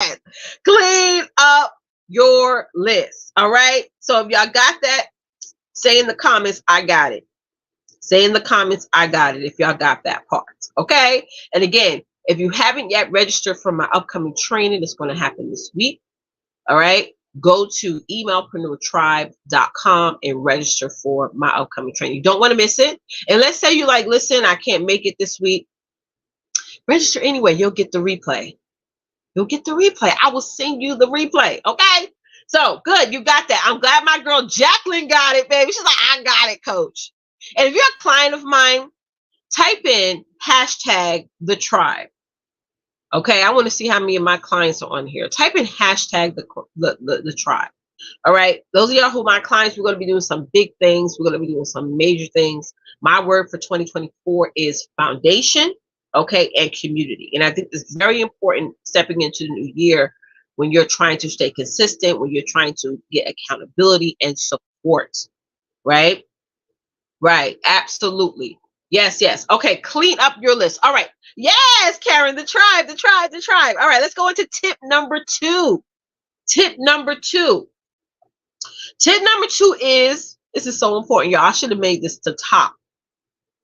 Yes. Clean up your list. All right. So if y'all got that, say in the comments, I got it. Say in the comments, I got it, if y'all got that part. Okay. And again, if you haven't yet registered for my upcoming training, it's going to happen this week. All right. Go to emailpreneurtribe.com and register for my upcoming training. You don't want to miss it. And let's say you're like, listen, I can't make it this week. Register anyway. You'll get the replay. You'll get the replay. I will send you the replay. Okay. So good. You got that. I'm glad my girl Jacqueline got it, baby. She's like, I got it, coach. And if you're a client of mine, type in hashtag the tribe. Okay. I want to see how many of my clients are on here. Type in hashtag the tribe. All right. Those of y'all who are my clients, we're going to be doing some big things. We're going to be doing some major things. My word for 2024 is foundation. Okay, and community. And I think it's very important stepping into the new year when you're trying to stay consistent, when you're trying to get accountability and support, right? Right, absolutely. Yes, yes. Okay, clean up your list. All right. Yes, Karen, the tribe. All right, let's go into tip number 2. Tip number 2 is, this is so important, y'all. I should have made this to top.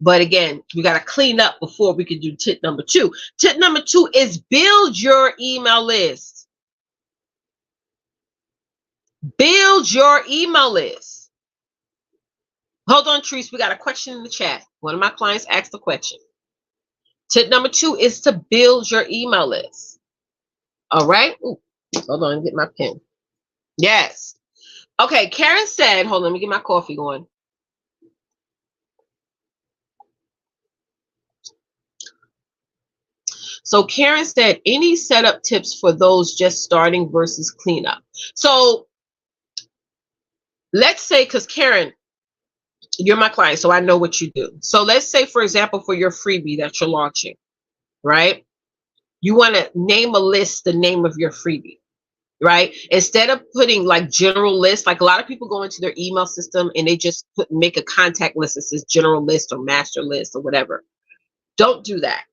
But again, we got to clean up before we can do tip number 2. Tip number 2 is build your email list. Build your email list. Hold on, Treese. We got a question in the chat. One of my clients asked a question. Tip number 2 is to build your email list. All right. Ooh, hold on, get my pen. Yes. Okay, Karen said, hold on, let me get my coffee going. So Karen said, any setup tips for those just starting versus cleanup? So let's say, because Karen, you're my client, so I know what you do. So let's say, for example, for your freebie that you're launching, right? You want to name a list, the name of your freebie, right? Instead of putting like general list, like a lot of people go into their email system and they just make a contact list that says general list or master list or whatever. Don't do that.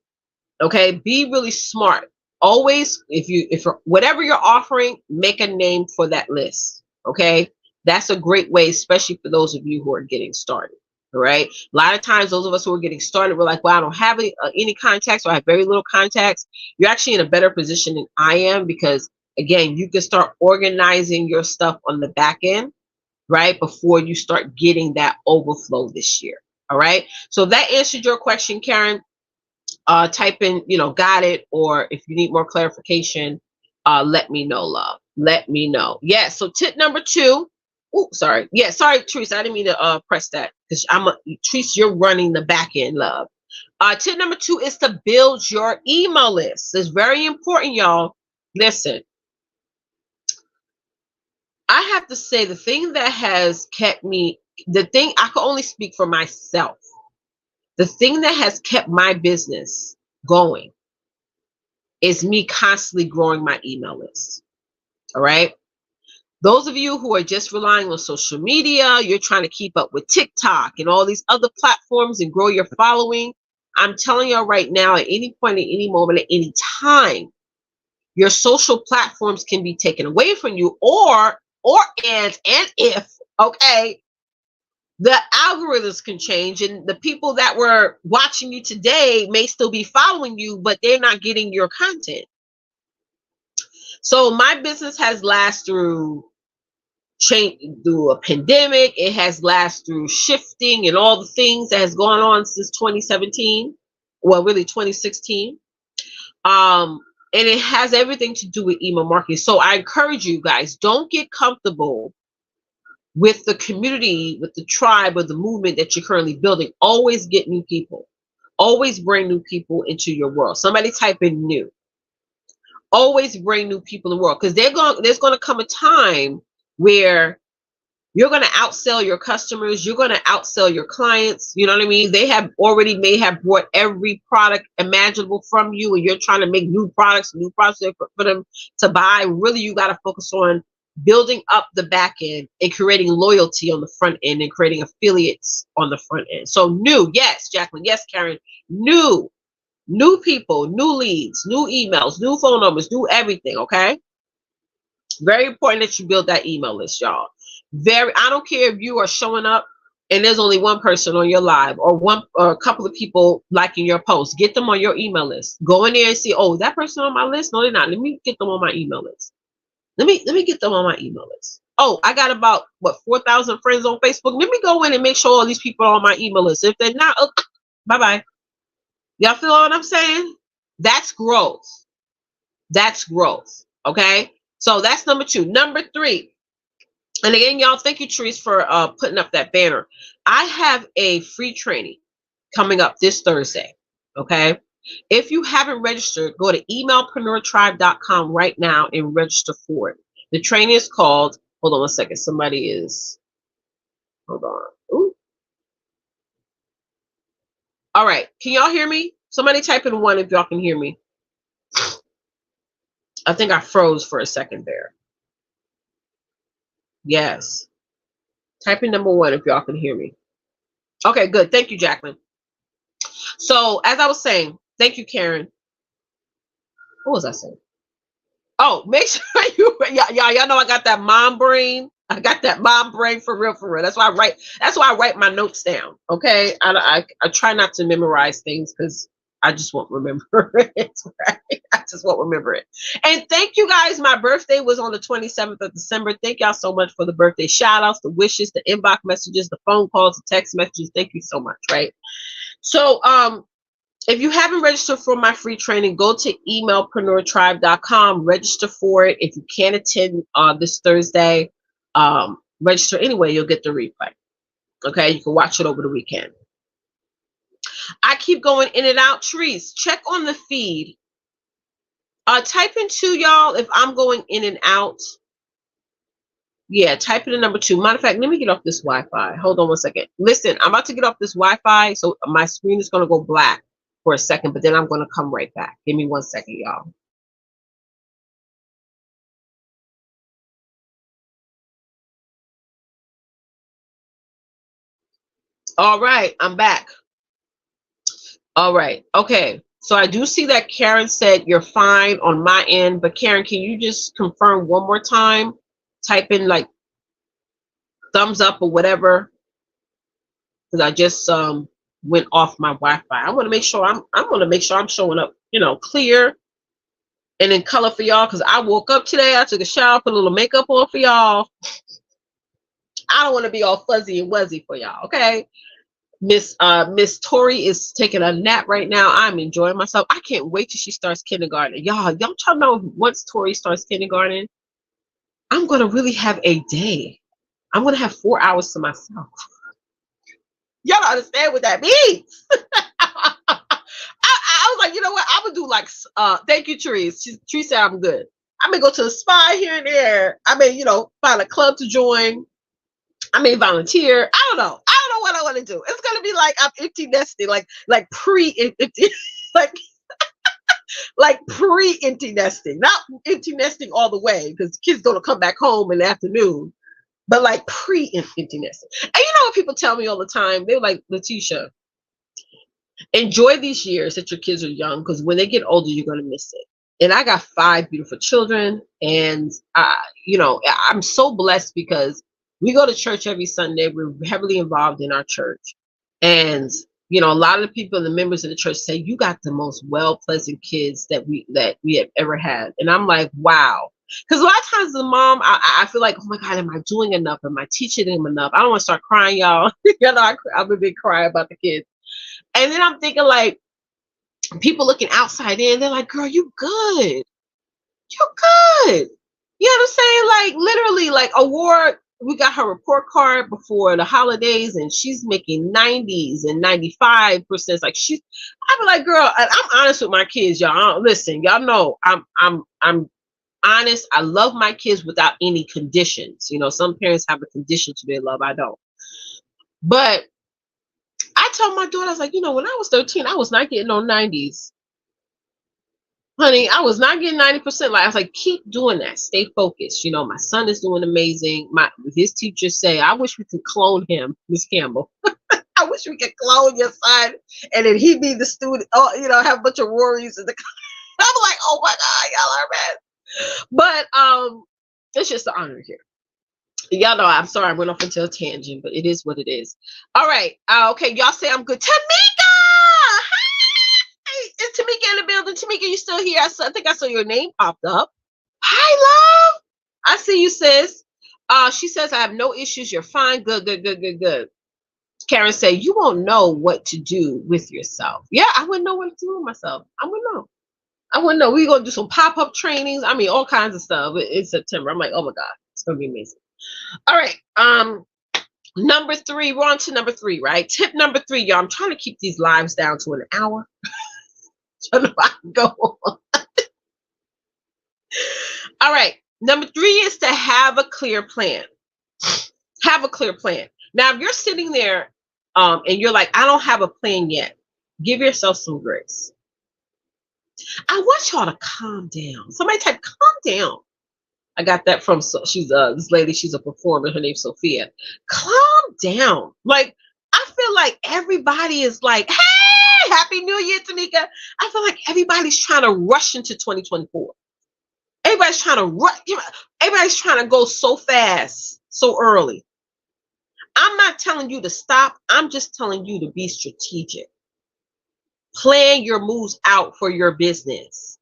Okay, be really smart. Always, if whatever you're offering, make a name for that list. Okay, that's a great way, especially for those of you who are getting started. All right, a lot of times those of us who are getting started, we're like, well, I don't have any contacts, or I have very little contacts. You're actually in a better position than I am, because again, you can start organizing your stuff on the back end, right, before you start getting that overflow this year. All right, so that answered your question, Karen. Type in, got it, or if you need more clarification, let me know, love. Let me know. Yeah, so tip number 2. Oh, sorry. Yeah, sorry, Teresa. I didn't mean to press that, because Teresa, you're running the back end, love. Tip number 2 is to build your email list. It's very important, y'all. Listen, I have to say, the thing that has kept me, I can only speak for myself. The thing that has kept my business going is me constantly growing my email list. All right. Those of you who are just relying on social media, you're trying to keep up with TikTok and all these other platforms and grow your following. I'm telling y'all right now, at any point, at any moment, at any time, your social platforms can be taken away from you, or if, okay, the algorithms can change, and the people that were watching you today may still be following you, but they're not getting your content. So my business has lasted through a pandemic. It has lasted through shifting and all the things that has gone on since 2017. Well, really 2016. And it has everything to do with email marketing. So I encourage you guys, don't get comfortable with the community, with the tribe, or the movement that you're currently building. Always get new people. Always bring new people into your world. Somebody type in new. Always bring new people in the world, because there's going to come a time where you're going to outsell your customers. You're going to outsell your clients. You know what I mean? They may have bought every product imaginable from you, and you're trying to make new products for them to buy. Really, you got to focus on building up the back end and creating loyalty on the front end and creating affiliates on the front end. So new, yes, Jacqueline, yes, Karen, new. New people, new leads, new emails, new phone numbers, new everything, okay? Very important that you build that email list, y'all. I don't care if you are showing up and there's only one person on your live or one or a couple of people liking your post. Get them on your email list. Go in there and see, oh, is that person on my list? No, they're not. Let me get them on my email list. Let me get them on my email list. Oh, I got about 4,000 friends on Facebook. Let me go in and make sure all these people are on my email list. If they're not, bye-bye. Y'all feel what I'm saying? That's growth. That's growth. Okay. So that's number 2. Number 3. And again, y'all, thank you, Therese, for putting up that banner. I have a free training coming up this Thursday. Okay. If you haven't registered, go to emailpreneurtribe.com right now and register for it. The training is called, hold on one second. Somebody is, hold on. Ooh. All right. Can y'all hear me? Somebody type in 1 if y'all can hear me. I think I froze for a second there. Yes. Type in number 1 if y'all can hear me. Okay, good. Thank you, Jacqueline. So as I was saying, thank you, Karen. What was I saying? Oh, make sure y'all know I got that mom brain. I got that mom brain for real, for real. That's why I write my notes down. Okay. I try not to memorize things because I just won't remember it. Right? I just won't remember it. And thank you guys. My birthday was on the 27th of December. Thank y'all so much for the birthday shout outs, the wishes, the inbox messages, the phone calls, the text messages. Thank you so much. Right. So, if you haven't registered for my free training, go to emailpreneurtribe.com, register for it. If you can't attend this Thursday, register anyway, you'll get the replay. Okay, you can watch it over the weekend. I keep going in and out. Therese, check on the feed. Type in 2, y'all, if I'm going in and out. Yeah, type in the number 2. Matter of fact, let me get off this Wi-Fi. Hold on one second. Listen, I'm about to get off this Wi-Fi, so my screen is going to go black for a second, but then I'm going to come right back. Give me 1 second, y'all. All right, I'm back. All right, okay. So I do see that Karen said you're fine on my end, but Karen, can you just confirm one more time? Type in like thumbs up or whatever, because I just went off my Wi-Fi. I want to make sure I'm showing up, clear and in color for y'all, because I woke up today, I took a shower, put a little makeup on for y'all. I don't want to be all fuzzy and wuzzy for y'all, okay? Miss Tori is taking a nap right now. I'm enjoying myself. I can't wait till she starts kindergarten. Y'all try to know, once Tori starts kindergarten, I'm gonna really have a day. I'm gonna have 4 hours to myself. Y'all don't understand what that means. I was like, you know what? I'm gonna do like thank you, Therese. Therese said I'm good. I may go to a spa here and there. I may, find a club to join. I may volunteer. I don't know what I want to do. It's gonna be like I'm empty nesting, like pre-empty, like pre-empty nesting, not empty nesting all the way because kids gonna come back home in the afternoon, but like pre-empty nesting. And you know what people tell me all the time? They're like, Letitia, enjoy these years that your kids are young, because when they get older, you're gonna miss it. And I got 5 beautiful children, and I'm so blessed because we go to church every Sunday. We're heavily involved in our church. And, a lot of the people, the members of the church say, you got the most well-pleasant kids that we have ever had. And I'm like, wow. Because a lot of times the mom, I feel like, oh my God, am I doing enough? Am I teaching them enough? I don't want to start crying, y'all. I'm a big cry about the kids. And then I'm thinking like, people looking outside in, they're like, girl, you good. You're good. You know what I'm saying? Like literally, like award. We got her report card before the holidays, and she's making 90s and 95%. Like I'm like, girl, I'm honest with my kids, y'all. Listen, y'all know I'm honest. I love my kids without any conditions. Some parents have a condition to their love. I don't. But I told my daughter, I was like, when I was 13, I was not getting no 90s. Honey, I was not getting 90%. Like I was like, keep doing that. Stay focused. My son is doing amazing. His teachers say, I wish we could clone him, Miss Campbell. I wish we could clone your son and then he be the student, oh, have a bunch of worries in the I'm like, oh my God, y'all are mad. But it's just an honor here. Y'all know I'm sorry I went off into a tangent, but it is what it is. All right. Okay, y'all say I'm good. Tamika! Hey, is Tamika in the building? Tamika, you still here? I think I saw your name popped up. Hi, love. I see you, sis. She says I have no issues. You're fine. Good, good, good, good, good. Karen said, you won't know what to do with yourself. Yeah, I wouldn't know what to do with myself. I wouldn't know. We're going to do some pop-up trainings. I mean, all kinds of stuff in September. I'm like, oh my God, it's going to be amazing. All right. Number 3, we're on to number 3, right? Tip number 3, y'all. I'm trying to keep these lives down to an hour. So I can go on. All right. Number 3 is to have a clear plan. Have a clear plan. Now, if you're sitting there and you're like, I don't have a plan yet, give yourself some grace. I want y'all to calm down. Somebody type, calm down. I got that from, she's this lady, she's a performer, her name's Sophia. Calm down. Like, I feel like everybody is like, hey, Happy New Year, Tamika. I feel like everybody's trying to rush into 2024. Everybody's trying to rush. Everybody's trying to go so fast, so early. I'm not telling you to stop. I'm just telling you to be strategic. Plan your moves out for your business.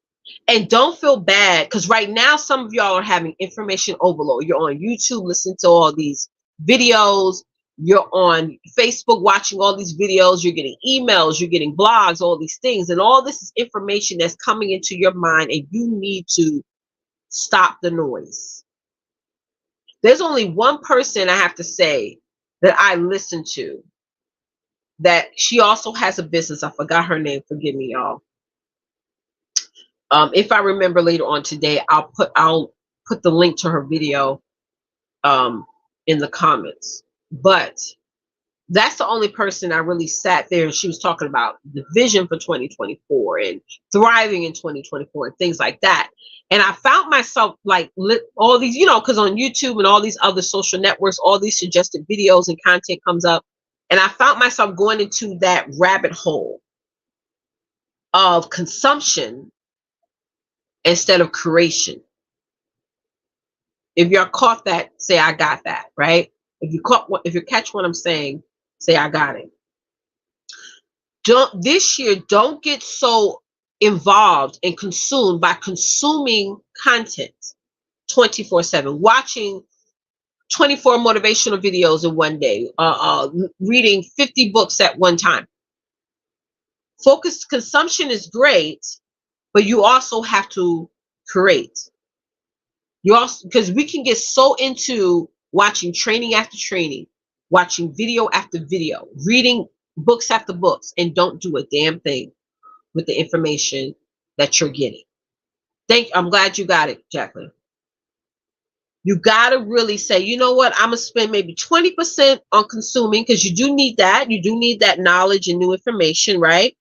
And don't feel bad, because right now some of y'all are having information overload. You're on YouTube listening to all these videos. You're on Facebook watching all these videos. You're getting emails. You're getting blogs, all these things. And all this is information that's coming into your mind, and you need to stop the noise. There's only one person I have to say that I listen to that she also has a business. I forgot her name. Forgive me, y'all. If I remember later on today, I'll put the link to her video in the comments. But that's the only person I really sat there and she was talking about the vision for 2024 and thriving in 2024 and things like that. And I found myself like all these, because on YouTube and all these other social networks, all these suggested videos and content comes up. And I found myself going into that rabbit hole of consumption instead of creation. If you're caught that, say I got that, right? If you catch what I'm saying, say I got it. This year, don't get so involved and consumed by consuming content 24/7, watching 24 motivational videos in one day, reading 50 books at one time. Focused consumption is great, but you also have to create. Because we can get so into watching training after training, watching video after video, reading books after books, and don't do a damn thing with the information that you're getting. I'm glad you got it, Jacqueline. You got to really say, you know what, I'm going to spend maybe 20% on consuming, because you do need that. You do need that knowledge and new information, right?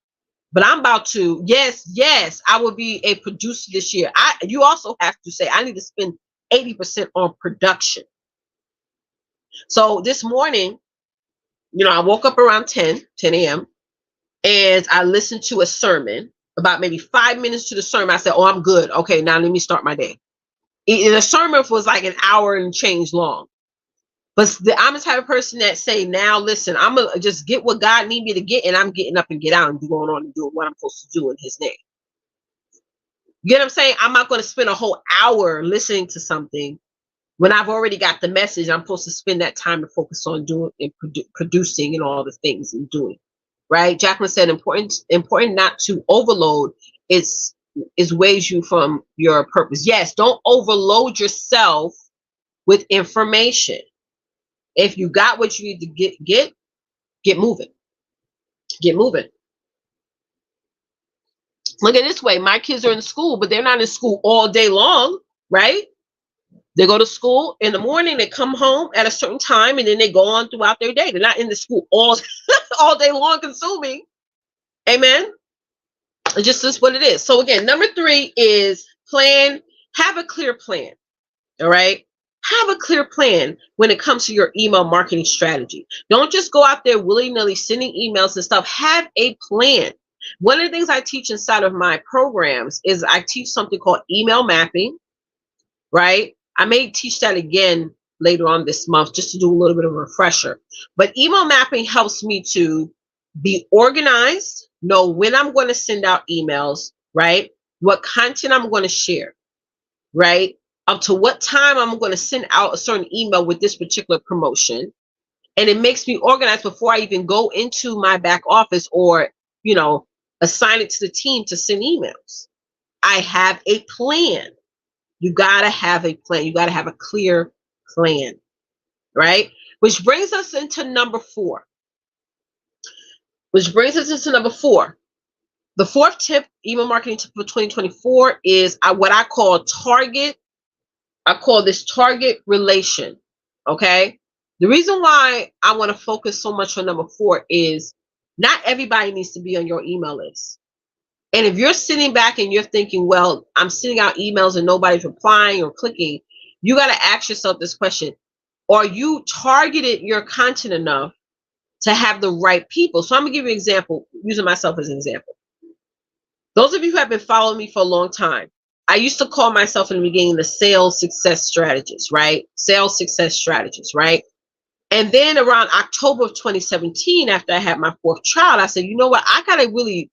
But I'm about to, yes, I will be a producer this year. You also have to say, I need to spend 80% on production. So this morning, I woke up around 10 a.m. and I listened to a sermon. About maybe 5 minutes to the sermon, I said, oh, I'm good. Okay, now let me start my day. The sermon was like an hour and change long. But I'm the type of person that say, now listen, I'm going to just get what God needs me to get, and I'm getting up and get out and going on and doing what I'm supposed to do in his name. You get what I'm saying? I'm not going to spend a whole hour listening to something when I've already got the message. I'm supposed to spend that time to focus on doing and producing and all the things and doing. Right? Jacqueline said, important not to overload is ways you from your purpose. Yes, don't overload yourself with information. If you got what you need to get moving. Get moving. Look at it this way. My kids are in school, but they're not in school all day long, right? They go to school in the morning, they come home at a certain time, and then they go on throughout their day. They're not in the school all day long consuming. Amen. It just is what it is. So again, number 3 is plan. Have a clear plan. All right. have a clear plan when it comes to your email marketing strategy. Don't just go out there willy-nilly sending emails and stuff. Have a plan. One of the things I teach inside of my programs is I teach something called email mapping, right? I may teach that again later on this month just to do a little bit of a refresher. But email mapping helps me to be organized, know when I'm going to send out emails, right? What content I'm going to share, right? Up to what time I'm going to send out a certain email with this particular promotion. And it makes me organized before I even go into my back office or, assign it to the team to send emails. I have a plan. You got to have a plan. You got to have a clear plan, right? Which brings us into number 4. The fourth tip, email marketing tip for 2024 is what I call target. I call this target relation. Okay. The reason why I want to focus so much on number 4 is not everybody needs to be on your email list. And if you're sitting back and you're thinking, well, I'm sending out emails and nobody's replying or clicking, you got to ask yourself this question. Are you targeted your content enough to have the right people? So I'm going to give you an example, using myself as an example. Those of you who have been following me for a long time, I used to call myself in the beginning the sales success strategist, right? Sales success strategist, right? And then around October of 2017, after I had my 4th child, I said, you know what? I got to really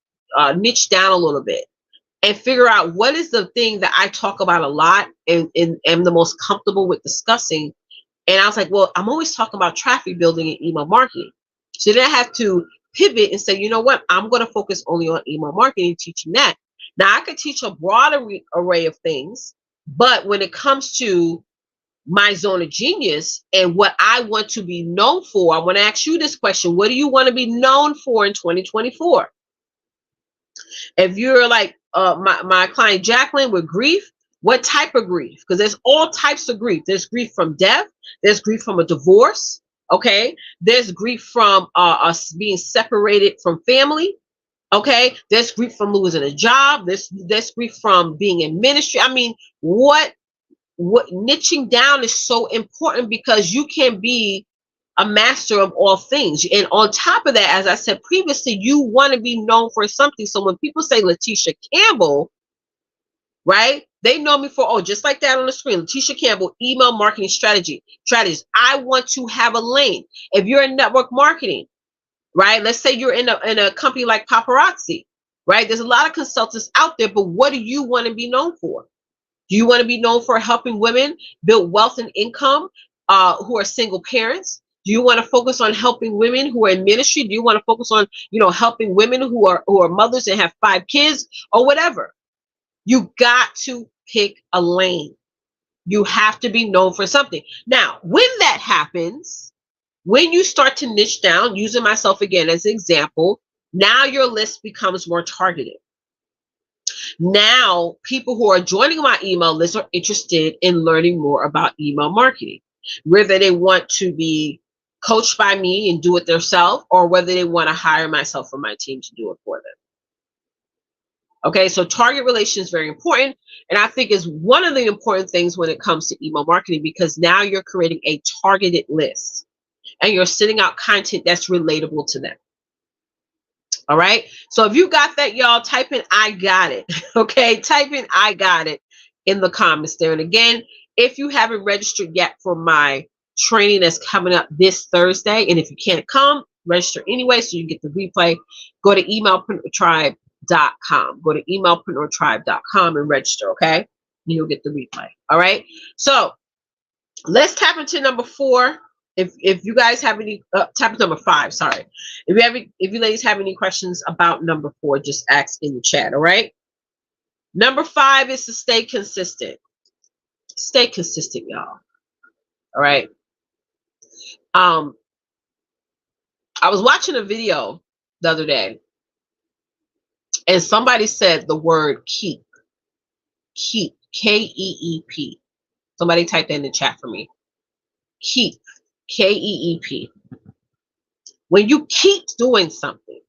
niche down a little bit and figure out what is the thing that I talk about a lot and am the most comfortable with discussing. And I was like, well, I'm always talking about traffic building and email marketing. So then I have to pivot and say, you know what? I'm going to focus only on email marketing, teaching that. Now, I could teach a broader array of things, but when it comes to my zone of genius and what I want to be known for, I want to ask you this question. What do you want to be known for in 2024? If you're like my client Jacqueline with grief, what type of grief? Because there's all types of grief. There's grief from death. There's grief from a divorce. Okay. There's grief from us being separated from family. Okay. There's grief from losing a job. There's grief from being in ministry. I mean, what niching down is so important because you can be a master of all things. And on top of that, as I said previously, you want to be known for something. So when people say Letitia Campbell, right? They know me for, just like that on the screen, Letitia Campbell, email marketing strategist. I want to have a lane. If you're in network marketing, right? Let's say you're in a company like Paparazzi, right? There's a lot of consultants out there, but what do you want to be known for? Do you want to be known for helping women build wealth and income who are single parents? Do you want to focus on helping women who are in ministry? Do you want to focus on, helping women who are mothers and have 5 kids or whatever? You got to pick a lane. You have to be known for something. Now, when that happens, when you start to niche down, using myself again as an example, now your list becomes more targeted. Now, people who are joining my email list are interested in learning more about email marketing, whether they want to be coached by me and do it themselves, or whether they want to hire myself or my team to do it for them. Okay, so target relation is very important. And I think is one of the important things when it comes to email marketing, because now you're creating a targeted list and you're sending out content that's relatable to them. All right. So if you got that, y'all, type in I got it. Okay. Type in I got it in the comments there. And again, if you haven't registered yet for my training that's coming up this Thursday, and if you can't come, register anyway so you get the replay. Go to emailpreneurtribe.com. Go to emailpreneurtribe.com and register. Okay. You'll get the replay. All right. So let's tap into number 4. If you guys have any, tap into number 5, sorry. If you ladies have any questions about number 4, just ask in the chat, all right? Number 5 is to stay consistent. Stay consistent, y'all. All right. I was watching a video the other day, and somebody said the word keep. Keep, K-E-E-P. Somebody type that in the chat for me. Keep. K-E-E-P. When you keep doing something,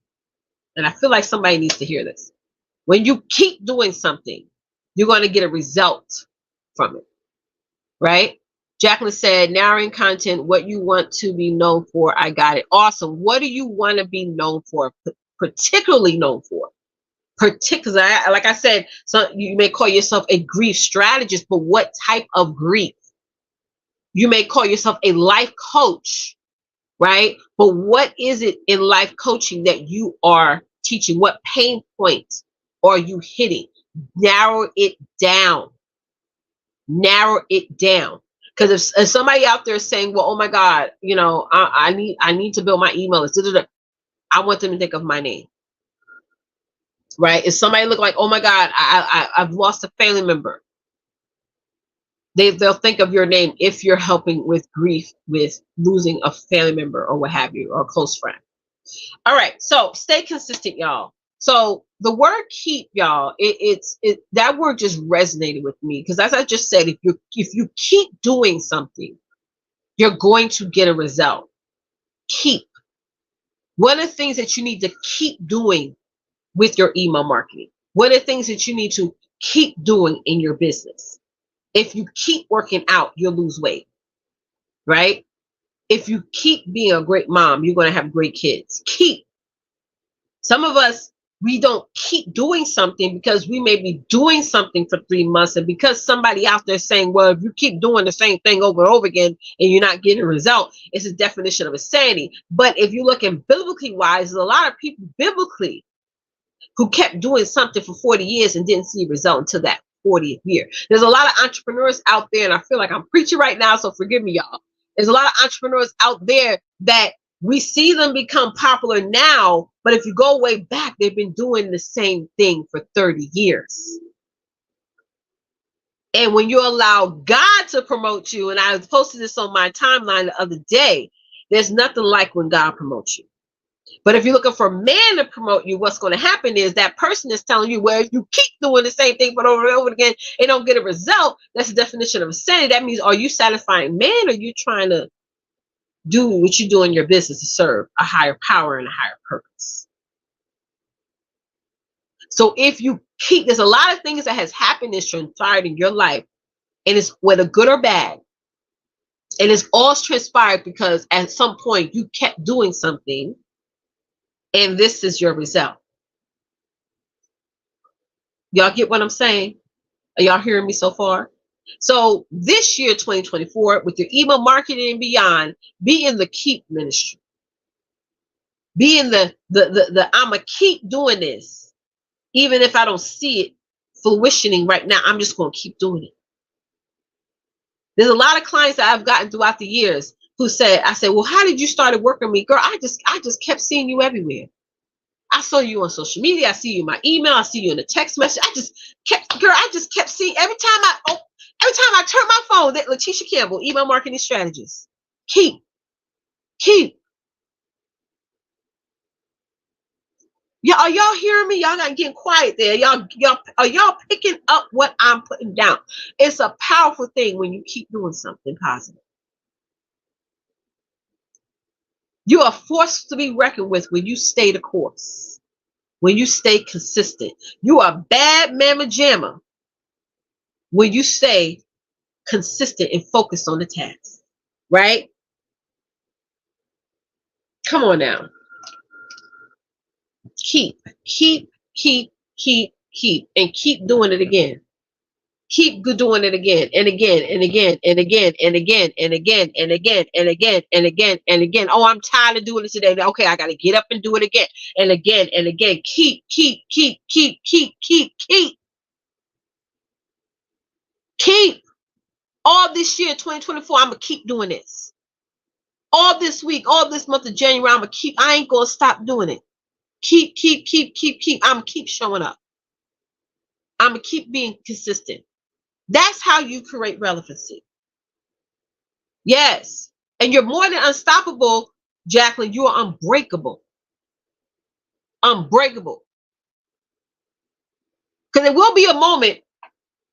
and I feel like somebody needs to hear this. When you keep doing something, you're going to get a result from it, right? Jacqueline said, narrowing content, what you want to be known for. I got it. Awesome. What do you want to be known for? Particularly known for? Particularly, like I said, so you may call yourself a grief strategist, but what type of grief? You may call yourself a life coach, right? But what is it in life coaching that you are teaching? What pain points are you hitting? Narrow it down. Narrow it down. Because if somebody out there is saying, well, oh my God, you know, I need to build my email list, I want them to think of my name. Right? If somebody look like, oh my God, I've lost a family member, they'll think of your name if you're helping with grief, with losing a family member or what have you, or a close friend. All right, so stay consistent, y'all. So the word keep, y'all, that word just resonated with me, because as I just said, if you keep doing something, you're going to get a result. Keep. What are the things that you need to keep doing with your email marketing? What are the things that you need to keep doing in your business? If you keep working out, you'll lose weight, right? If you keep being a great mom, you're going to have great kids. Keep. Some of us, we don't keep doing something because we may be doing something for 3 months, and because somebody out there saying, well, if you keep doing the same thing over and over again and you're not getting a result, it's a definition of insanity. But if you look at biblically wise, there's a lot of people biblically who kept doing something for 40 years and didn't see a result until that 40th year. There's a lot of entrepreneurs out there, and I feel like I'm preaching right now, so forgive me, y'all. There's a lot of entrepreneurs out there that we see them become popular now, but if you go way back, they've been doing the same thing for 30 years. And when you allow God to promote you, and I posted this on my timeline the other day, there's nothing like when God promotes you. But if you're looking for man to promote you, what's going to happen is that person is telling you, well, if you keep doing the same thing but over and over again and don't get a result, that's the definition of insanity. That means, are you satisfying man, or are you trying to do what you do in your business to serve a higher power and a higher purpose? So if you keep, there's a lot of things that has happened that's transpired in your life, and it's whether good or bad, and it's all transpired because at some point you kept doing something, and this is your result. Y'all get what I'm saying? Are y'all hearing me so far? So this year, 2024, with your email marketing and beyond, be in the keep ministry. Be in the I'ma keep doing this. Even if I don't see it fruitioning right now, I'm just going to keep doing it. There's a lot of clients that I've gotten throughout the years who said, I said, well, how did you start working with me? Girl, I just kept seeing you everywhere. I saw you on social media. I see you in my email. I see you in the text message. I just kept seeing every time I turn my phone, that Letitia Campbell, email marketing strategist. Keep. Yeah, are y'all hearing me? Y'all not getting quiet there. Y'all are y'all picking up what I'm putting down? It's a powerful thing when you keep doing something positive. You are forced to be reckoned with when you stay the course, when you stay consistent. You are bad mamma jamma when you stay consistent and focused on the task, right? Come on now. Keep, and keep doing it again. Keep doing it again and again and again and again and again and again and again and again and again and again. Oh, I'm tired of doing it today. Okay, I got to get up and do it again and again and again. Keep. All this year, 2024, I'm going to keep doing this. All this week, all this month of January, I'm going to keep. I ain't going to stop doing it. Keep. I'm going to keep showing up. I'm going to keep being consistent. That's how you create relevancy. Yes. And you're more than unstoppable, Jacqueline. You are unbreakable. Unbreakable. Because there will be a moment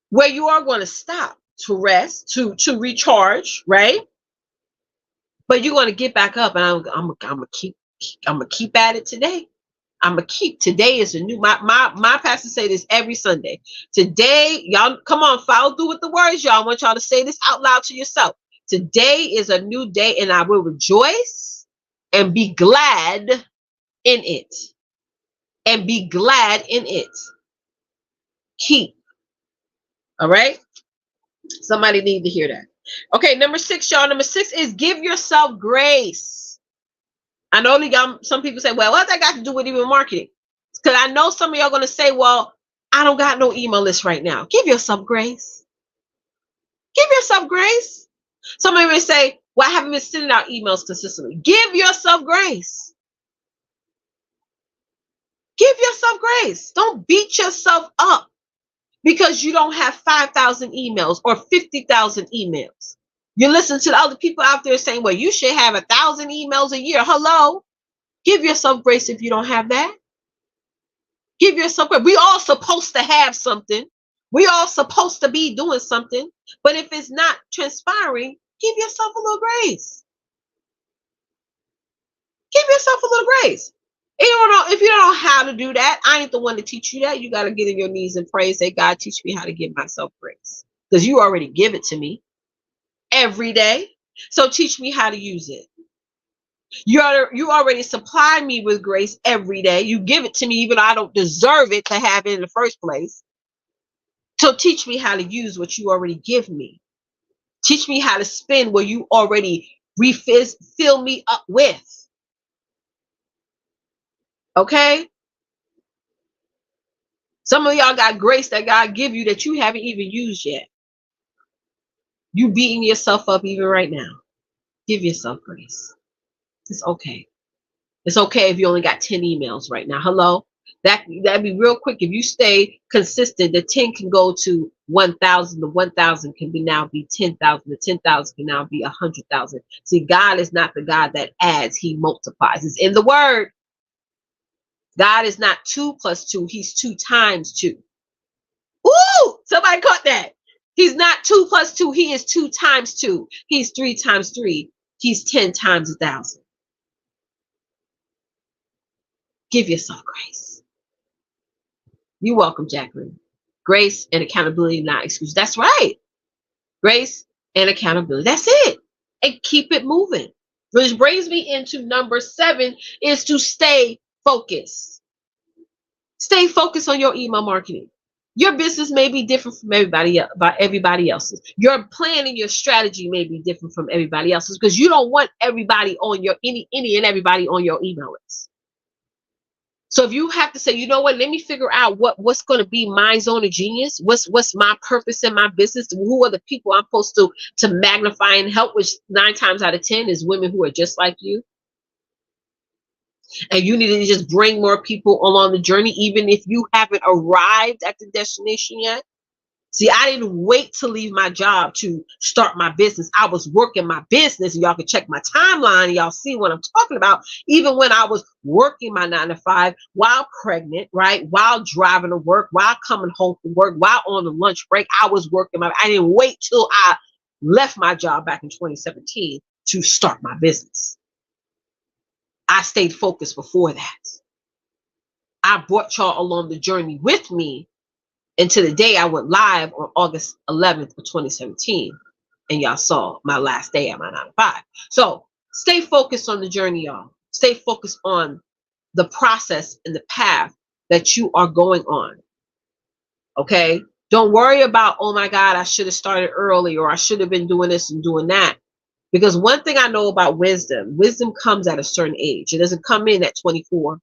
where you are going to stop, to rest, to recharge, right? But you're going to get back up, and I'm gonna keep at it today. I'm gonna keep. Today is a new. My pastor say this every Sunday. Today, y'all, come on, follow through with the words, y'all. I want y'all to say this out loud to yourself. Today is a new day, and I will rejoice and be glad in it. And be glad in it. Keep. All right? Somebody need to hear that. Okay, number 6, y'all. Number 6 is give yourself grace. I know some people say, well, what's that got to do with email marketing? Because I know some of y'all going to say, well, I don't got no email list right now. Give yourself grace. Give yourself grace. Somebody may say, well, I haven't been sending out emails consistently. Give yourself grace. Give yourself grace. Don't beat yourself up because you don't have 5,000 emails or 50,000 emails. You listen to the other people out there saying, well, you should have 1,000 emails a year. Hello? Give yourself grace if you don't have that. Give yourself grace. We all supposed to have something. We all supposed to be doing something. But if it's not transpiring, give yourself a little grace. Give yourself a little grace. If you don't know how to do that, I ain't the one to teach you that. You got to get on your knees and pray. Say, God, teach me how to give myself grace. Because you already give it to me every day. So teach me how to use it. You already supply me with grace every day. You give it to me even though I don't deserve it to have it in the first place. So teach me how to use what you already give me. Teach me how to spend what you already fill me up with. Okay? Some of y'all got grace that God give you that you haven't even used yet. You beating yourself up even right now. Give yourself grace. It's okay. It's okay if you only got 10 emails right now. Hello? That'd be real quick. If you stay consistent, the 10 can go to 1,000. The 1,000 can now be 10,000. The 10,000 can now be 100,000. See, God is not the God that adds. He multiplies. It's in the word. God is not 2 plus 2. He's 2 times 2. Ooh, somebody caught that. He's not 2 plus 2. He is 2 times 2. He's 3 times 3. He's 10 times 1,000. Give yourself grace. You're welcome, Jacqueline. Grace and accountability, not excuse. That's right. Grace and accountability. That's it. And keep it moving. Which brings me into number 7 is to stay focused. Stay focused on your email marketing. Your business may be different from everybody else's. Your plan and your strategy may be different from everybody else's because you don't want everybody on your any and everybody on your email list. So if you have to say, you know what, let me figure out what's going to be my zone of genius. What's my purpose in my business? Who are the people I'm supposed to magnify and help? Which 9 times out of 10 is women who are just like you. And you need to just bring more people along the journey, even if you haven't arrived at the destination yet. See, I didn't wait to leave my job to start my business. I was working my business, and y'all can check my timeline and y'all see what I'm talking about. Even when I was working my 9 to 5 while pregnant, right? While driving to work, while coming home from work, while on the lunch break, I was working I didn't wait till I left my job back in 2017 to start my business. I stayed focused before that. I brought y'all along the journey with me until the day I went live on August 11th of 2017. And y'all saw my last day at my 9 to 5. So stay focused on the journey, y'all. Stay focused on the process and the path that you are going on. Okay? Don't worry about, oh my God, I should have started early, or I should have been doing this and doing that. Because one thing I know about wisdom comes at a certain age. It doesn't come in at 24.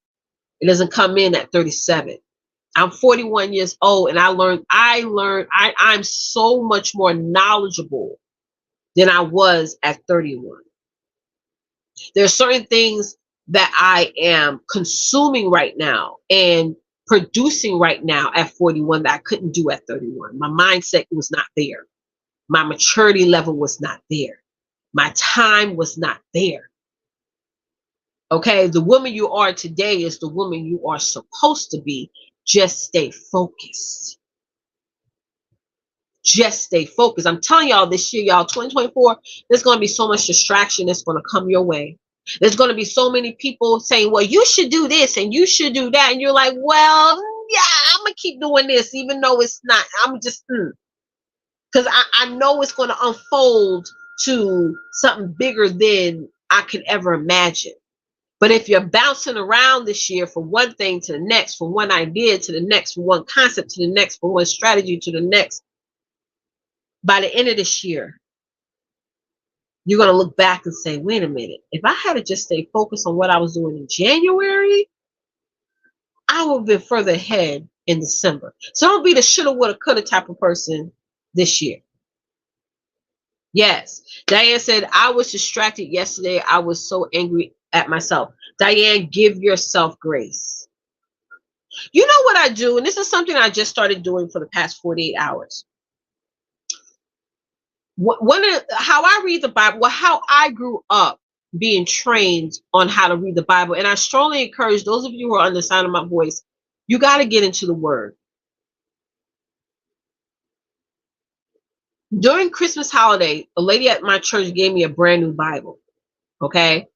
It doesn't come in at 37. I'm 41 years old, and I'm so much more knowledgeable than I was at 31. There are certain things that I am consuming right now and producing right now at 41 that I couldn't do at 31. My mindset was not there. My maturity level was not there. My time was not there. Okay, the woman you are today is the woman you are supposed to be. Just stay focused. Just stay focused. I'm telling y'all this year, y'all, 2024, there's going to be so much distraction that's going to come your way. There's going to be so many people saying, well, you should do this and you should do that. And you're like, well, yeah, I'm going to keep doing this, even though it's not. I'm just, because I know it's going to unfold to something bigger than I could ever imagine. But if you're bouncing around this year from one thing to the next, from one idea to the next, from one concept to the next, from one strategy to the next, by the end of this year, you're going to look back and say, wait a minute, if I had to just stay focused on what I was doing in January, I would have been further ahead in December. So don't be the shoulda, woulda, coulda type of person this year. Yes. Diane said, I was distracted yesterday. I was so angry at myself. Diane, give yourself grace. You know what I do? And this is something I just started doing for the past 48 hours. How I read the Bible, well, how I grew up being trained on how to read the Bible. And I strongly encourage those of you who are on the sound of my voice, you got to get into the Word. During Christmas holiday, a lady at my church gave me a brand new Bible. Okay.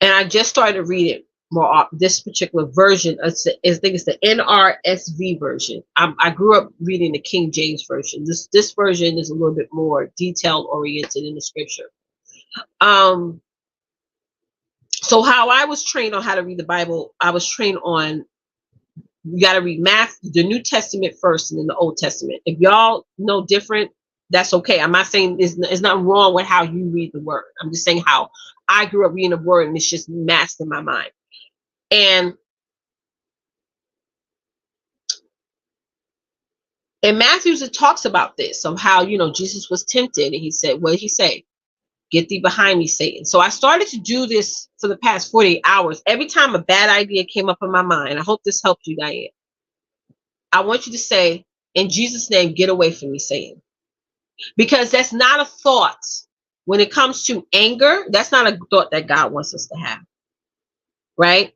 And I just started to read it more. This particular version, I think it's the NRSV version. I grew up reading the King James version. This version is a little bit more detail oriented in the scripture. So how I was trained on how to read the Bible, I was trained on, you got to read the New Testament first and then the Old Testament. If y'all know different, that's okay. I'm not saying there's nothing wrong with how you read the word. I'm just saying how I grew up reading the word and it's just masked in my mind. And in Matthew, it talks about this, of how, Jesus was tempted and he said, what did he say? Get thee behind me, Satan. So I started to do this for the past 48 hours. Every time a bad idea came up in my mind, I hope this helped you, Diane. I want you to say, in Jesus' name, get away from me, Satan. Because that's not a thought. When it comes to anger, that's not a thought that God wants us to have. Right?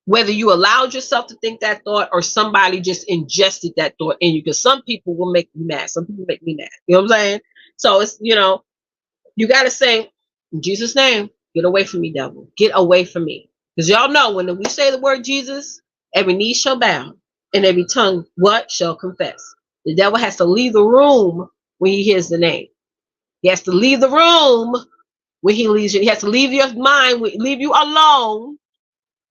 Whether you allowed yourself to think that thought or somebody just ingested that thought in you. Because some people will make you mad. Some people make me mad. You know what I'm saying? So it's, you got to say, in Jesus' name, get away from me, devil. Get away from me. Because y'all know when we say the word Jesus, every knee shall bow and every tongue shall confess. The devil has to leave the room when he hears the name. He has to leave the room when he leaves you. He has to leave your mind, leave you alone,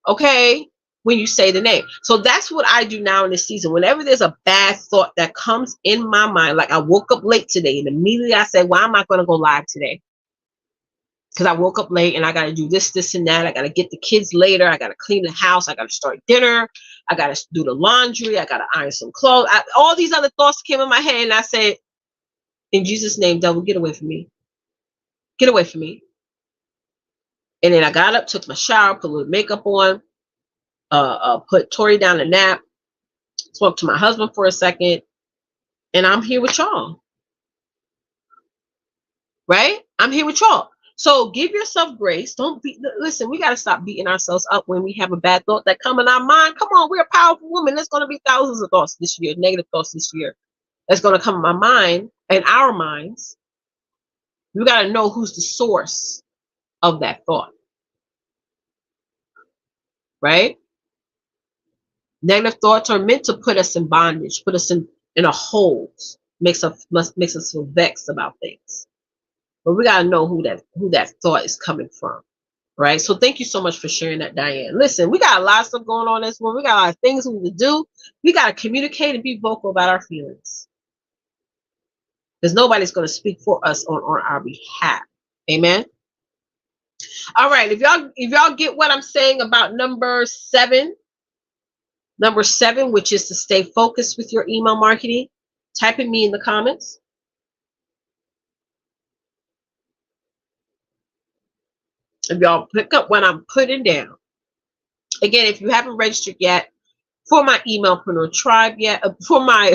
okay, when you say the name. So that's what I do now in this season. Whenever there's a bad thought that comes in my mind, like I woke up late today and immediately I said, why am I going to go live today? Because I woke up late and I got to do this and that. I got to get the kids later. I got to clean the house. I got to start dinner. I got to do the laundry. I got to iron some clothes. All these other thoughts came in my head and I said, in Jesus' name, devil, get away from me. Get away from me. And then I got up, took my shower, put a little makeup on, put Tori down to nap, spoke to my husband for a second, and I'm here with y'all. Right? I'm here with y'all. So give yourself grace. Listen, we got to stop beating ourselves up when we have a bad thought that come in our mind. Come on, we're a powerful woman. There's going to be thousands of thoughts this year, negative thoughts this year. That's going to come in my mind and our minds. We got to know who's the source of that thought. Right? Negative thoughts are meant to put us in bondage, put us in a hold, makes us feel vexed about things. But we gotta know who that thought is coming from, right? So thank you so much for sharing that, Diane. Listen, we got a lot of stuff going on this morning. We got a lot of things we need to do. We gotta communicate and be vocal about our feelings, because nobody's gonna speak for us on our behalf. Amen. All right, if y'all get what I'm saying about number seven, which is to stay focused with your email marketing, type in me in the comments. If y'all pick up what I'm putting down. Again, if you haven't registered yet for my Emailpreneur Tribe yet, for my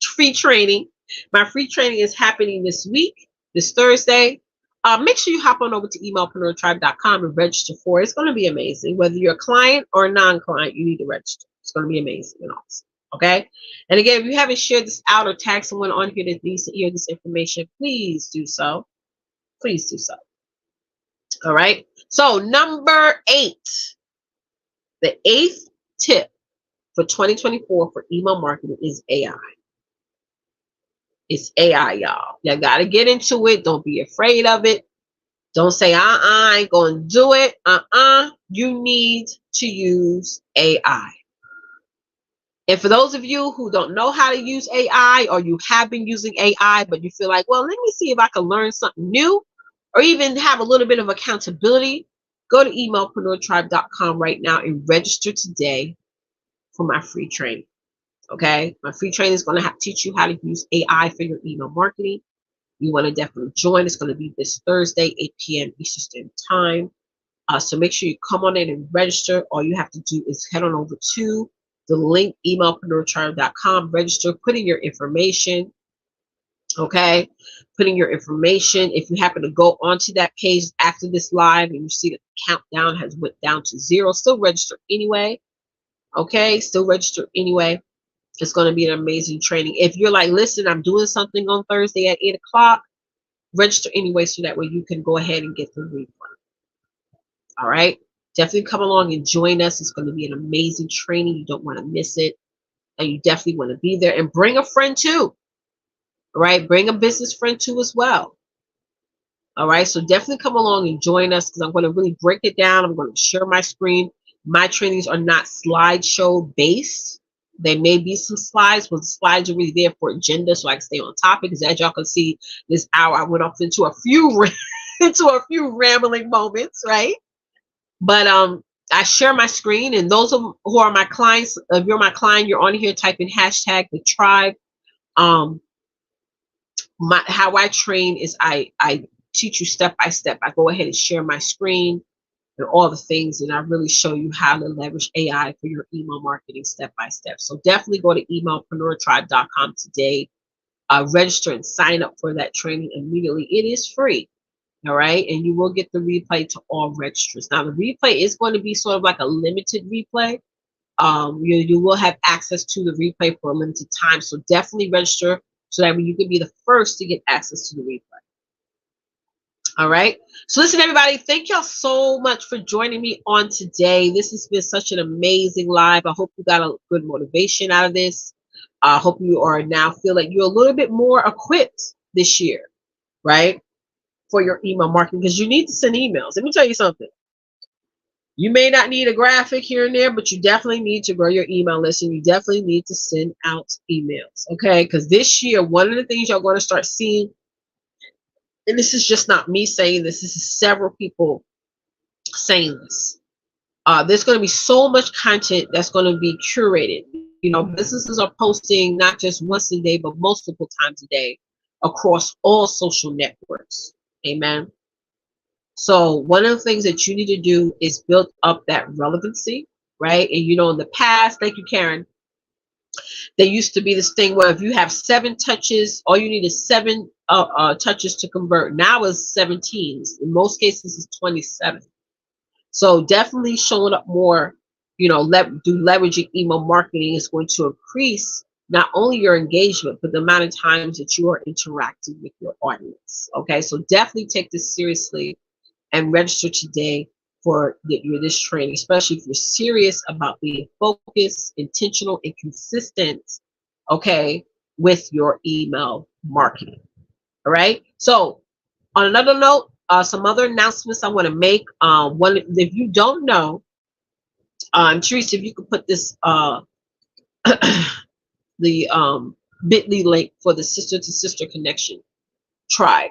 free training, my free training is happening this week, this Thursday. Make sure you hop on over to emailpreneurtribe.com and register for it. It's going to be amazing. Whether you're a client or a non-client, you need to register. It's going to be amazing and awesome. Okay. And again, if you haven't shared this out or tagged someone on here that needs to hear this information, please do so. Please do so. All right. So number 8, the 8th tip for 2024 for email marketing is AI. It's AI, y'all. You gotta get into it. Don't be afraid of it. Don't say, I ain't gonna do it. You need to use AI. And for those of you who don't know how to use AI, or you have been using AI, but you feel like, well, let me see if I can learn something new, or even have a little bit of accountability, go to emailpreneurtribe.com right now and register today for my free training. Okay, my free training is going to teach you how to use AI for your email marketing. You want to definitely join. It's going to be this Thursday, 8 p.m. Eastern Standard Time. So make sure you come on in and register. All you have to do is head on over to the link, emailpreneurtribe.com, register, put in your information. Okay, put in your information. If you happen to go onto that page after this live and you see that the countdown has went down to 0, still register anyway. Okay, still register anyway. It's going to be an amazing training. If you're like, listen, I'm doing something on Thursday at 8 o'clock, register anyway so that way you can go ahead and get the refund. All right, definitely come along and join us. It's going to be an amazing training. You don't want to miss it, and you definitely want to be there. And bring a friend too. All right, bring a business friend too as well. All right, so definitely come along and join us, because I'm going to really break it down. I'm going to share my screen. My trainings are not slideshow based. There may be some slides, but the slides are really there for agenda, so I can stay on topic. Because as y'all can see, this hour I went off into a few rambling moments, right? But I share my screen, and those who are my clients, if you're my client, you're on here, type in hashtag the tribe. How I train is I teach you step by step. I go ahead and share my screen and all the things, and I really show you how to leverage AI for your email marketing step by step. So definitely go to emailpreneurtribe.com today, register and sign up for that training immediately. It is free. All right, and you will get the replay to all registrants. Now the replay is going to be sort of like a limited replay. You will have access to the replay for a limited time, so definitely register so that you can be the first to get access to the replay. All right, so listen, everybody, thank y'all so much for joining me on today. This has been such an amazing live. I hope you got a good motivation out of this. I hope you are now feel like you're a little bit more equipped this year, right, for your email marketing, because you need to send emails. Let me tell you something. You may not need a graphic here and there, but you definitely need to grow your email list, and you definitely need to send out emails, okay? Because this year, one of the things you're going to start seeing, and this is just not me saying this is several people saying this. There's going to be so much content that's going to be curated. You know, businesses are posting not just once a day, but multiple times a day across all social networks. Amen. So one of the things that you need to do is build up that relevancy, right? And you know, in the past, thank you, Karen, there used to be this thing where if you have 7 touches, all you need is 7 touches to convert. Now it's 17. In most cases, it's 27. So definitely showing up more, you know, leveraging email marketing is going to increase not only your engagement, but the amount of times that you are interacting with your audience. Okay, so definitely take this seriously and register today for this training, especially if you're serious about being focused, intentional, and consistent, okay, with your email marketing. All right. So on another note, some other announcements I want to make. One, if you don't know, Teresa, if you could put this the bit.ly link for the Sister to Sister Connection Tribe,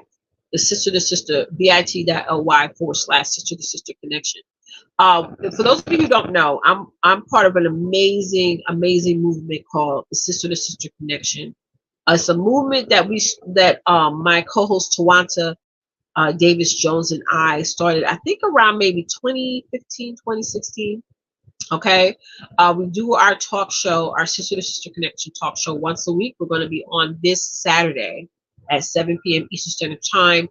the Sister to Sister, bit.ly/Sister to Sister Connection. For those of you who don't know, I'm part of an amazing movement called the Sister to Sister Connection. It's a movement that my co-host Tawanta Davis Jones and I started, I think around maybe 2015, 2016. Okay, we do our talk show, our Sister to Sister Connection talk show once a week. We're going to be on this Saturday at 7 p.m. Eastern Standard Time,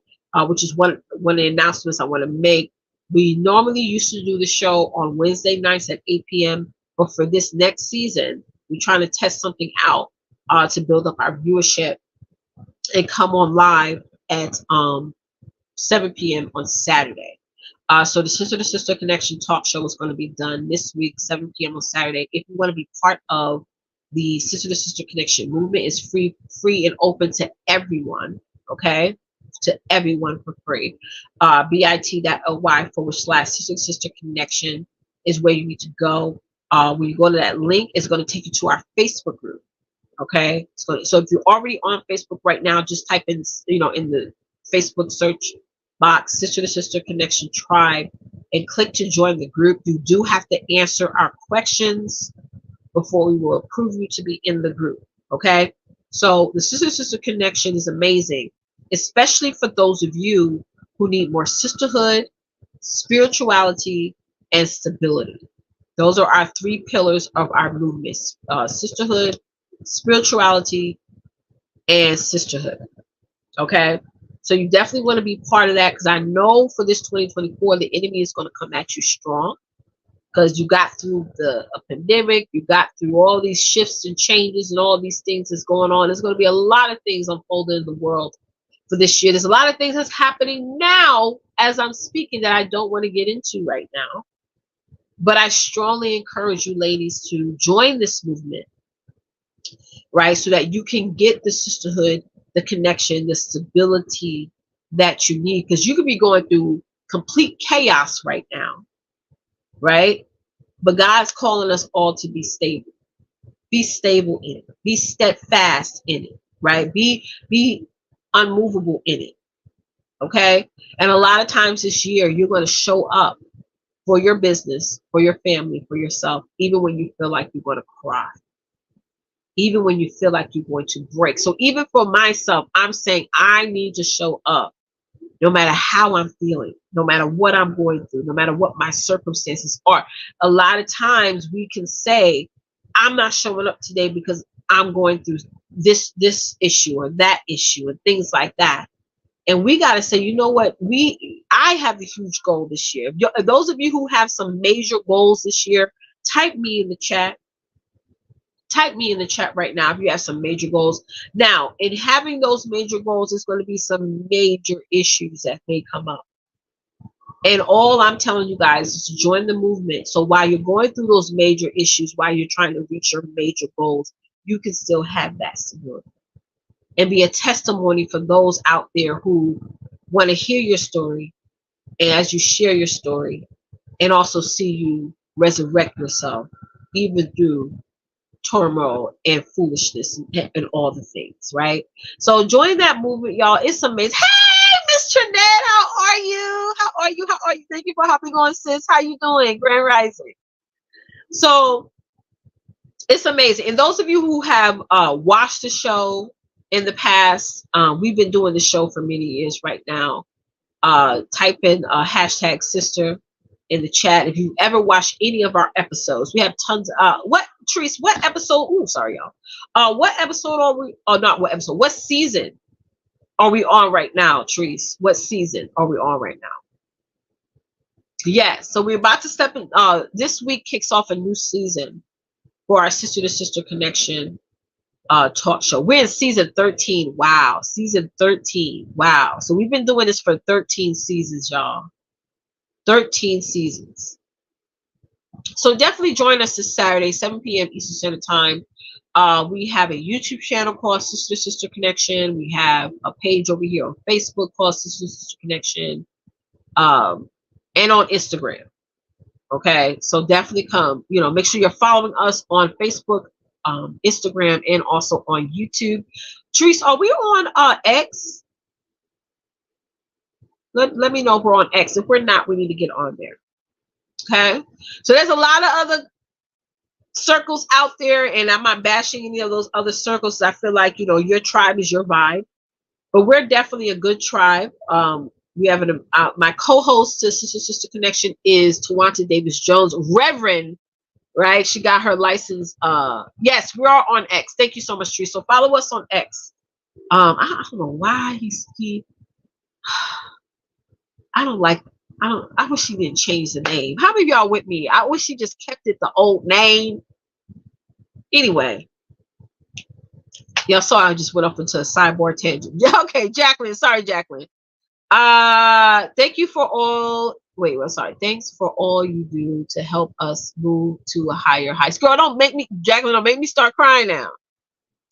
which is one of the announcements I want to make. We normally used to do the show on Wednesday nights at 8 p.m., but for this next season, we're trying to test something out to build up our viewership and come on live at 7 p.m. on Saturday. So the Sister to Sister Connection talk show is going to be done this week, 7 p.m. on Saturday. If you want to be part of The Sister to Sister Connection movement is free and open to everyone. Okay, to everyone for free. bit.ly/Sister to Sister Connection is where you need to go. When you go to that link, it's going to take you to our Facebook group. Okay, so if you're already on Facebook right now, just type in, in the Facebook search box, Sister to Sister Connection Tribe, and click to join the group. You do have to answer our questions before we will approve you to be in the group. Okay, so the Sister to Sister Connection is amazing, especially for those of you who need more sisterhood, spirituality, and stability. Those are our 3 pillars of our movements: sisterhood, spirituality, and sisterhood. Okay, so you definitely want to be part of that, because I know for this 2024 the enemy is going to come at you strong, because you got through a pandemic, you got through all these shifts and changes and all these things that's going on. There's going to be a lot of things unfolding in the world for this year. There's a lot of things that's happening now as I'm speaking that I don't want to get into right now, but I strongly encourage you ladies to join this movement, right? So that you can get the sisterhood, the connection, the stability that you need, because you could be going through complete chaos right now, right? But God's calling us all to be stable. Be stable in it. Be steadfast in it, right? Be unmovable in it. Okay? And a lot of times this year, you're going to show up for your business, for your family, for yourself, even when you feel like you're going to cry. Even when you feel like you're going to break. So even for myself, I'm saying I need to show up no matter how I'm feeling, no matter what I'm going through, no matter what my circumstances are. A lot of times we can say, I'm not showing up today because I'm going through this issue or that issue and things like that. And we got to say, you know what? I have a huge goal this year. Those of you who have some major goals this year, type me in the chat. Type me in the chat right now if you have some major goals. Now, in having those major goals, there's going to be some major issues that may come up. And all I'm telling you guys is to join the movement. So while you're going through those major issues, while you're trying to reach your major goals, you can still have that stability and be a testimony for those out there who want to hear your story. And as you share your story, and also see you resurrect yourself, even through turmoil and foolishness and all the things, right? So join that movement, y'all. It's amazing. Hey, Miss Trinette, how are you? How are you? How are you? Thank you for hopping on, sis. How you doing? Grand Rising. So it's amazing. And those of you who have watched the show in the past, we've been doing the show for many years right now. Type in hashtag sister in the chat if you've ever watched any of our episodes. We have tons of Therese, what episode? Oh, sorry, y'all. What episode are we? Oh, not what episode. What season are we on right now, Therese? What season are we on right now? Yes, so we're about to step in. This week kicks off a new season for our Sister to Sister Connection talk show. We're in season 13. Wow, season 13. Wow. So we've been doing this for 13 seasons, y'all. 13 seasons. So definitely join us this Saturday, 7 p.m. Eastern Standard Time. We have a YouTube channel called Sister to Sister Connection. We have a page over here on Facebook called Sister to Sister Connection, and on Instagram. Okay, so definitely come. Make sure you're following us on Facebook, Instagram, and also on YouTube. Therese, are we on X? Let me know if we're on X. If we're not, we need to get on there. Okay, so there's a lot of other circles out there, and I'm not bashing any of those other circles. I feel like your tribe is your vibe, but we're definitely a good tribe. We have my co-host to Sister Sister Connection is Tawanta Davis Jones, Reverend. Right, she got her license. Yes, we are on X. Thank you so much, Tree. So follow us on X. I don't know why he. I wish he didn't change the name. How many of y'all with me? I wish he just kept it the old name. Anyway, y'all saw I just went up into a sidebar tangent. Okay, Jacqueline. Sorry, Jacqueline. Thank you for all Wait, well, sorry. Thanks for all you do to help us move to a higher heights. Girl, don't make me, Jacqueline, don't make me start crying now.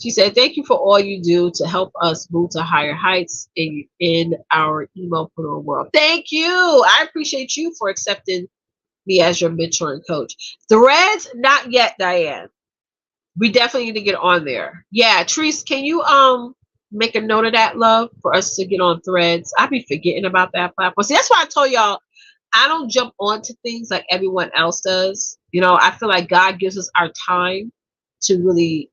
She said, thank you for all you do to help us move to higher heights in our emopreneur world. Thank you. I appreciate you for accepting me as your mentor and coach. Threads, not yet, Diane. We definitely need to get on there. Yeah, Treese, can you make a note of that, love, for us to get on Threads? I be forgetting about that platform. See, that's why I told y'all I don't jump onto things like everyone else does. You know, I feel like God gives us our time to really,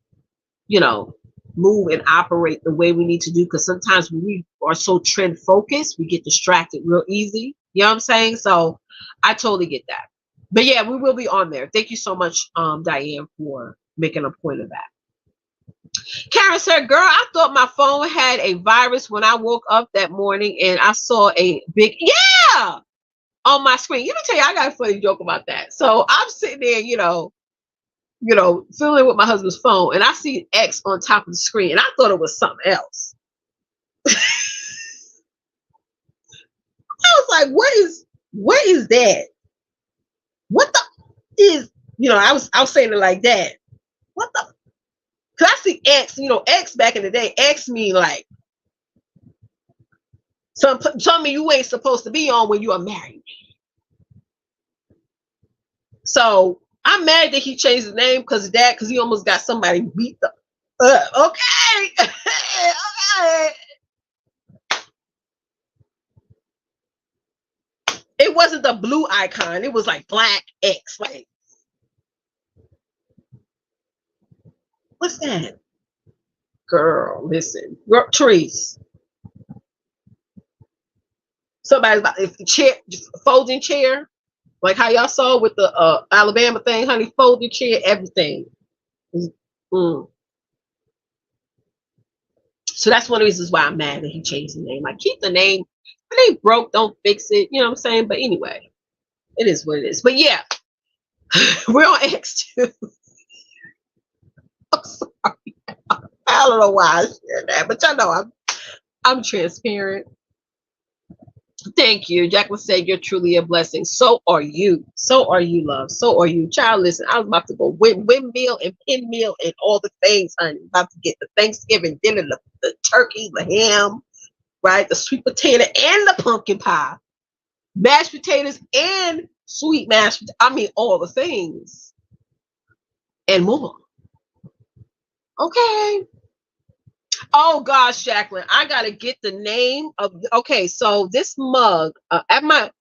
you know, move and operate the way we need to do, because sometimes when we are so trend focused, we get distracted real easy. You know what I'm saying? So I totally get that. But yeah, we will be on there. Thank you so much, Diane, for making a point of that. Karen said, girl, I thought my phone had a virus when I woke up that morning and I saw a big, yeah, on my screen. Let me tell you, I got a funny joke about that. So I'm sitting there, fiddling with my husband's phone, and I see X on top of the screen, and I thought it was something else. I was like, what is that? What the is, I was saying it like that. What the? Cause I see X, X back in the day, X mean like something you ain't supposed to be on when you are married. So I'm mad that he changed his name because he almost got somebody beat up. Okay. Okay. It wasn't the blue icon. It was like black X. Like, what's that? Girl, listen. Trees. Somebody's about if the chair, folding chair, like how y'all saw with the Alabama thing, honey, folding chair, everything. Mm. So that's one of the reasons why I'm mad that he changed the name. Like, keep the name. If it ain't broke, don't fix it. You know what I'm saying? But anyway, it is what it is. But yeah, we're on X too. I'm sorry. I don't know why I shared that, but y'all know I'm transparent. Thank you. Jacqueline said you're truly a blessing. So are you. So are you, love. So are you. Child, listen, I was about to go windmill and pinmill and all the things, honey. About to get the Thanksgiving dinner, the turkey, the ham, right? The sweet potato and the pumpkin pie. Mashed potatoes and sweet mashed potatoes. I mean, all the things. And more. Okay. Oh gosh, Jacqueline, I gotta get the name of. Okay, so this mug at my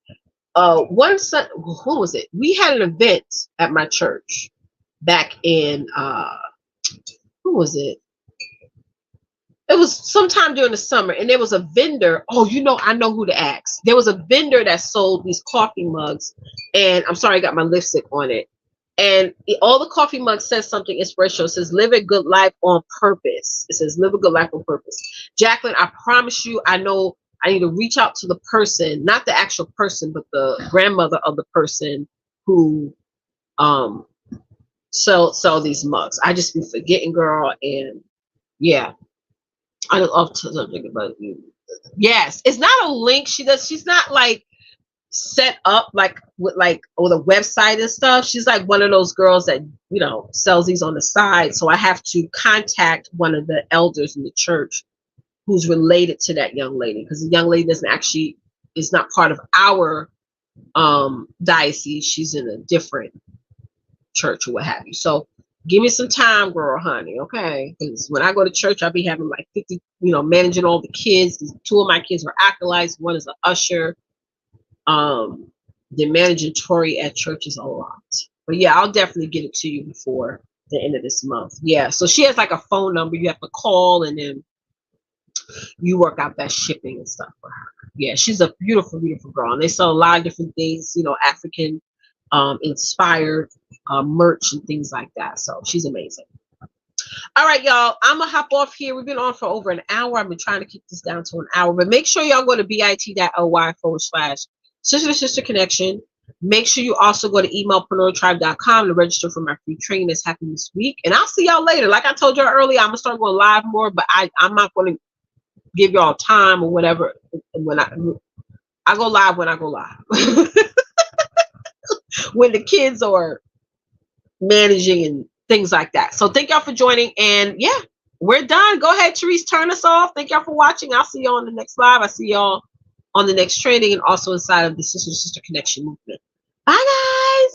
one son. Who was it? We had an event at my church back in who was it? It was sometime during the summer, and there was a vendor. Oh, I know who to ask. There was a vendor that sold these coffee mugs, and I'm sorry, I got my lipstick on it. And all the coffee mugs says something inspirational. It says, live a good life on purpose. It says, live a good life on purpose. Jacqueline, I promise you, I know I need to reach out to the person, not the actual person, but the grandmother of the person who sell these mugs. I just be forgetting, girl. And yeah, I love to something about you. Yes, it's not a link. She's not like set up like with a website and stuff. She's like one of those girls that sells these on the side. So I have to contact one of the elders in the church who's related to that young lady, because the young lady is not part of our diocese. She's in a different church or what have you. So give me some time, girl, honey. Okay, because when I go to church, I'll be having like 50, managing all the kids. 2 of my kids are acolytes. One is an usher. The managing Tori at church is a lot. But yeah, I'll definitely get it to you before the end of this month. Yeah, so she has like a phone number you have to call, and then you work out that shipping and stuff for her. Yeah, she's a beautiful, beautiful girl. And they sell a lot of different things, African inspired merch and things like that. So she's amazing. All right, y'all, I'm gonna hop off here. We've been on for over an hour. I've been trying to keep this down to an hour, but make sure y'all go to bit.ly/sister connection. Make sure you also go to emailpreneurtribe.com to register for my free training that's happening this week. And I'll see y'all later. Like I told y'all earlier, I'm gonna start going live more, but I'm not going to give y'all time or whatever when I go live when I go live. When the kids are managing and things like that. So thank y'all for joining. And yeah, we're done. Go ahead, Therese, turn us off. Thank y'all for watching. I'll see y'all on the next live. I see y'all on the next training and also inside of the Sister to Sister Connection movement. Bye, guys.